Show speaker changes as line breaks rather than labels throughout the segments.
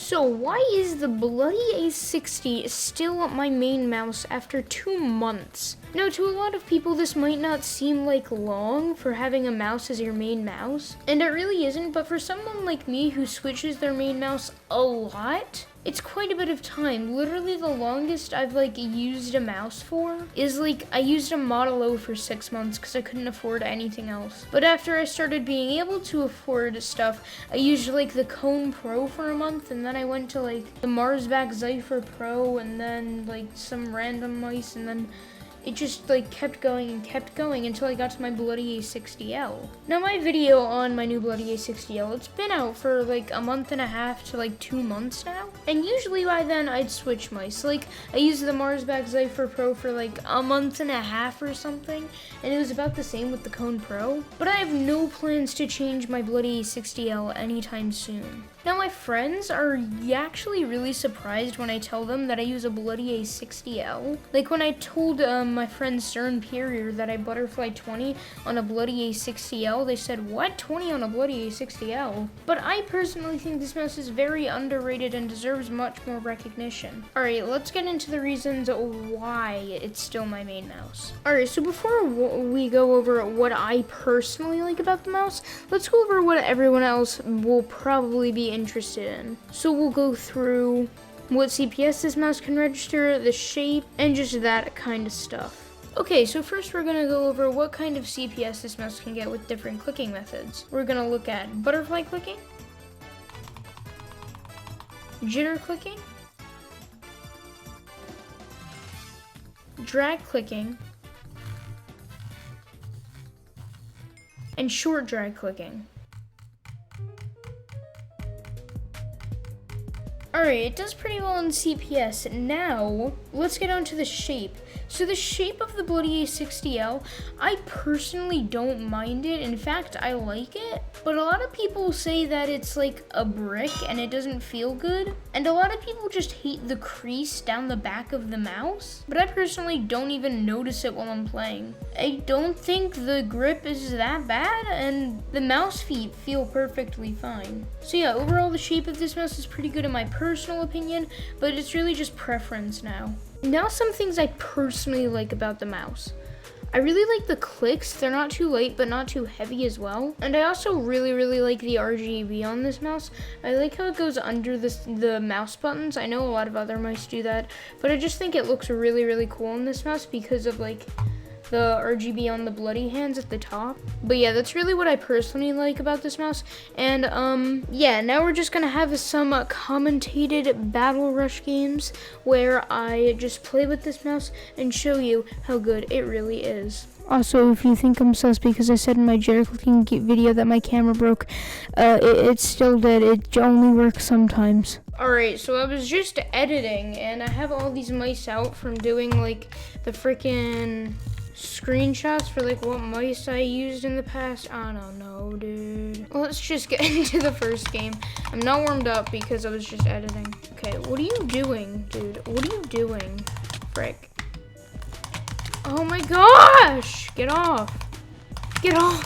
So why is the Bloody A60 still my main mouse after 2 months? Now, to a lot of people, this might not seem like long for having a mouse as your main mouse, and it really isn't, but for someone like me who switches their main mouse a lot, it's quite a bit of time. Literally the longest I've used a mouse for is I used a Model O for 6 months because I couldn't afford anything else. But after I started being able to afford stuff, I used the Cone Pro for a month, and then I went to the Marsback Zypher Pro, and then some random mice, and then it just kept going and kept going until I got to my Bloody A60L. Now my video on my new Bloody A60L, it's been out for a month and a half to 2 months now. And usually by then I'd switch mice. I used the Marsback Zypher Pro for a month and a half or something, and it was about the same with the Cone Pro. But I have no plans to change my Bloody A60L anytime soon. Now my friends are actually really surprised when I tell them that I use a Bloody A60L. When I told my friend Sir Imperior that I butterfly 20 on a Bloody A60L, they said, "What? 20 on a Bloody A60L?" But I personally think this mouse is very underrated and deserves much more recognition. Alright, let's get into the reasons why it's still my main mouse. Alright, so before we go over what I personally like about the mouse, let's go over what everyone else will probably be interested in. So we'll go through what CPS this mouse can register, the shape, and just that kind of stuff. Okay, so first we're gonna go over what kind of CPS this mouse can get with different clicking methods. We're gonna look at butterfly clicking, jitter clicking, drag clicking, and short drag clicking. Alright, it does pretty well in CPS. Now, let's get on to the shape. So the shape of the Bloody A60L, I personally don't mind it. In fact, I like it. But a lot of people say that it's like a brick and it doesn't feel good. And a lot of people just hate the crease down the back of the mouse. But I personally don't even notice it while I'm playing. I don't think the grip is that bad, and the mouse feet feel perfectly fine. So yeah, overall the shape of this mouse is pretty good in my personal opinion, but it's really just preference now. Now some things I personally like about the mouse. I really like the clicks. They're not too light, but not too heavy as well. And I also really like the RGB on this mouse. I like how it goes under the mouse buttons. I know a lot of other mice do that, but I just think it looks really cool on this mouse because of the RGB on the bloody hands at the top. But yeah, that's really what I personally like about this mouse. And yeah, now we're just gonna have some commentated battle rush games where I just play with this mouse and show you how good it really is. Also, if you think I'm sus because I said in my jitter clicking video that my camera broke, it's still dead. It only works sometimes. Alright, so I was just editing and I have all these mice out from doing the freaking screenshots for what mice I used in the past. I don't know, dude. Let's just get into the first game. I'm not warmed up because I was just editing. Okay, what are you doing, dude? What are you doing? Frick. Oh my gosh! Get off. Get off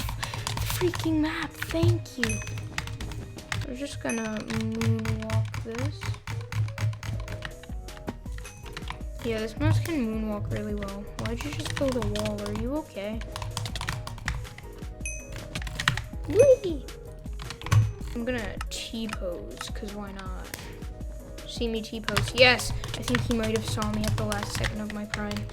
the freaking map. Thank you. We're just gonna moonwalk this. Yeah, this mouse can moonwalk really well. Why'd you just build a wall? Are you okay? Whee! I'm gonna T-pose, because why not? See me T-pose. Yes! I think he might have saw me at the last second of my prime.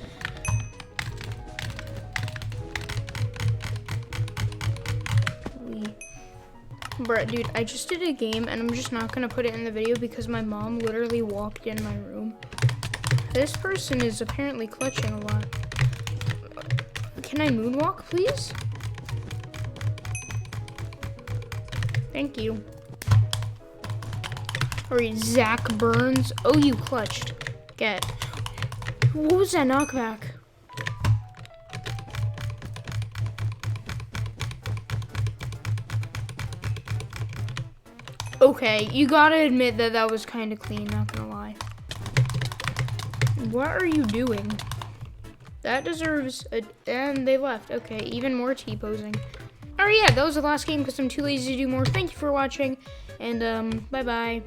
Bruh, dude, I just did a game, and I'm just not gonna put it in the video because my mom literally walked in my room. This person is apparently clutching a lot. Can I moonwalk, please? Thank you. Alright, Zach Burns. Oh, you clutched. Get. What was that knockback? Okay, you gotta admit that that was kind of clean, not gonna lie. What are you doing? That deserves a... And they left. Okay, even more T-posing. Alright, yeah, that was the last game because I'm too lazy to do more. Thank you for watching, and bye-bye.